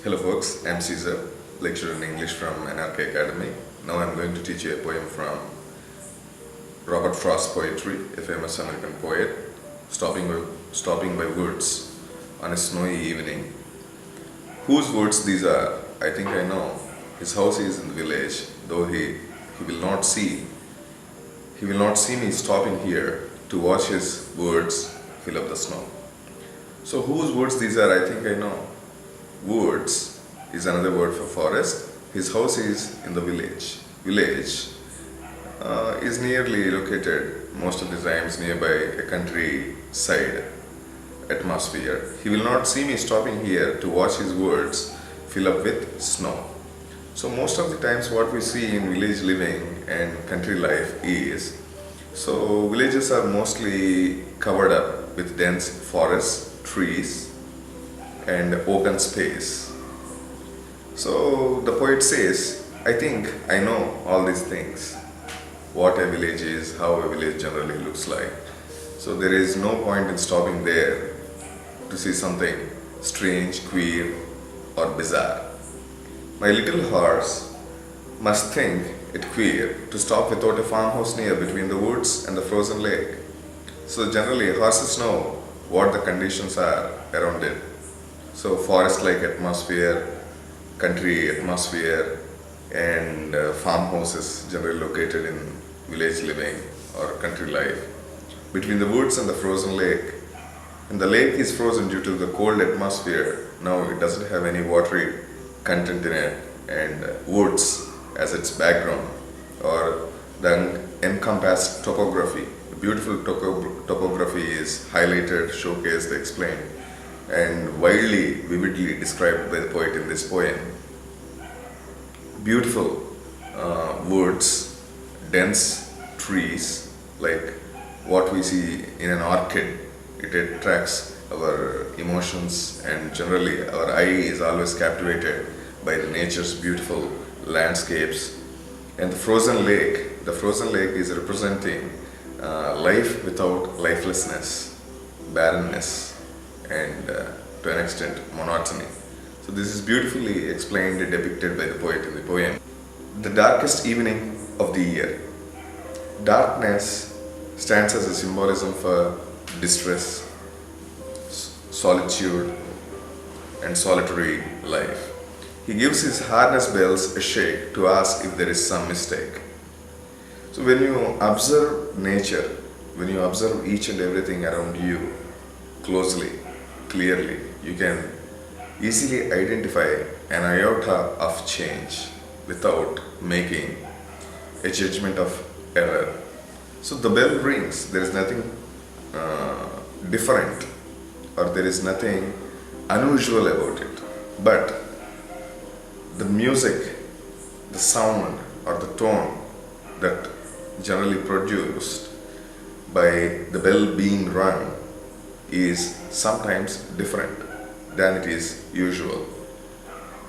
Hello folks, I'm Caesar, lecturer in English from NRK Academy. Now I'm going to teach you a poem from Robert Frost's poetry, a famous American poet, stopping by woods on a snowy evening. Whose woods these are? I think I know. His house is in the village, though he will not see. He will not see me stopping here to watch his woods fill up the snow. So whose woods these are? I think I know. Woods is another word for forest. His house is in the village. Village is nearly located most of the times nearby a countryside atmosphere. He will not see me stopping here to watch his woods fill up with snow. So most of the times what we see in village living and country life is, so villages are mostly covered up with dense forests, trees and open space. So the poet says, I think I know all these things. What a village is, how a village generally looks like. So there is no point in stopping there to see something strange, queer or bizarre. My little horse must think it queer to stop without a farmhouse near between the woods and the frozen lake. So generally horses know what the conditions are around it. So forest-like atmosphere, country atmosphere, and farmhouses generally located in village living or country life. Between the woods and the frozen lake. And the lake is frozen due to the cold atmosphere. Now it doesn't have any watery content in it, and woods as its background, or the encompassed topography. Beautiful topography is highlighted, showcased, explained, and widely, vividly described by the poet in this poem. Beautiful woods, dense trees, like what we see in an orchid. It attracts our emotions, and generally our eye is always captivated by the nature's beautiful landscapes. And the frozen lake is representing life without lifelessness, barrenness, and to an extent monotony. So this is beautifully explained and depicted by the poet in the poem. The darkest evening of the year. Darkness stands as a symbolism for distress, solitude, and solitary life. He gives his harness bells a shake to ask if there is some mistake. So when you observe nature, when you observe each and everything around you closely, clearly, you can easily identify an iota of change without making a judgment of error. So the bell rings, there is nothing different, or there is nothing unusual about it. But the music, the sound or the tone that generally produced by the bell being rung is sometimes different than it is usual.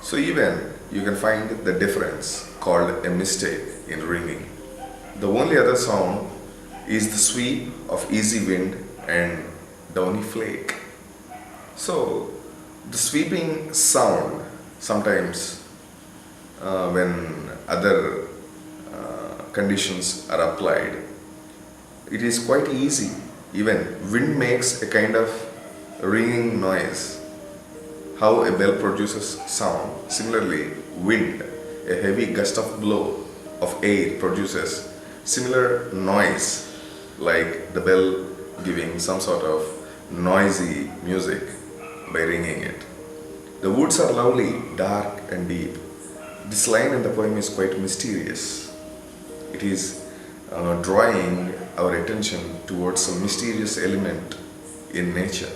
So even you can find the difference called a mistake in ringing. The only other sound is the sweep of easy wind and downy flake. So the sweeping sound sometimes when other conditions are applied, it is quite easy. Even wind makes a kind of ringing noise. How a bell produces sound, similarly wind, a heavy gust of blow of air produces similar noise, like the bell giving some sort of noisy music by ringing it. The woods are lovely, dark and deep. This line in the poem is quite mysterious. It is drawing our attention towards some mysterious element in nature.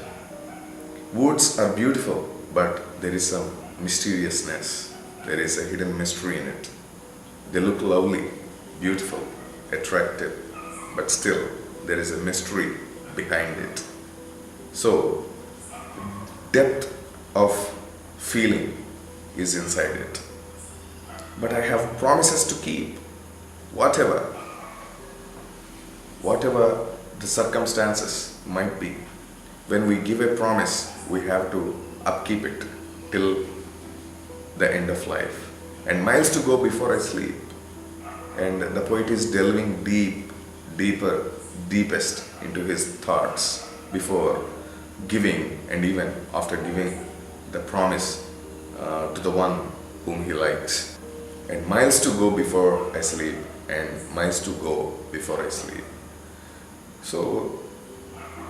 Woods are beautiful, but there is some mysteriousness. There is a hidden mystery in it. They look lovely, beautiful, attractive, but still there is a mystery behind it. So, depth of feeling is inside it. But I have promises to keep, whatever the circumstances might be. When we give a promise, we have to upkeep it till the end of life, and miles to go before I sleep. And the poet is delving deeper, deepest into his thoughts before giving, and even after giving the promise to the one whom he likes. And miles to go before I sleep, and miles to go before I sleep. So,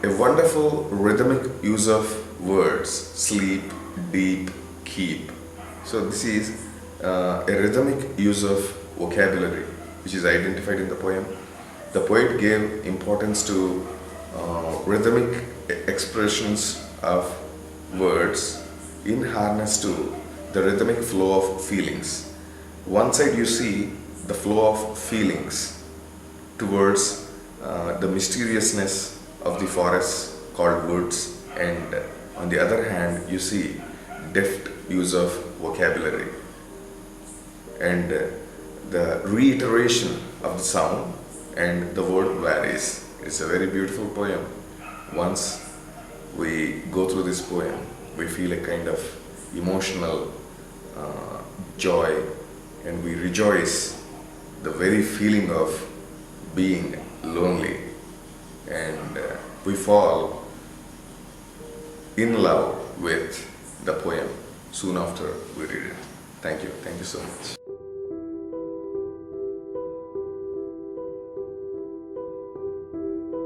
a wonderful rhythmic use of words: sleep, deep, keep. So, this is a rhythmic use of vocabulary which is identified in the poem. The poet gave importance to rhythmic expressions of words in harness to the rhythmic flow of feelings. One side you see the flow of feelings towards the mysteriousness of the forest called woods, and on the other hand you see deft use of vocabulary and the reiteration of the sound, and the word varies. It's a very beautiful poem. Once we go through this poem, we feel a kind of emotional joy, and we rejoice the very feeling of being lonely, and we fall in love with the poem soon after we read it. Thank you so much.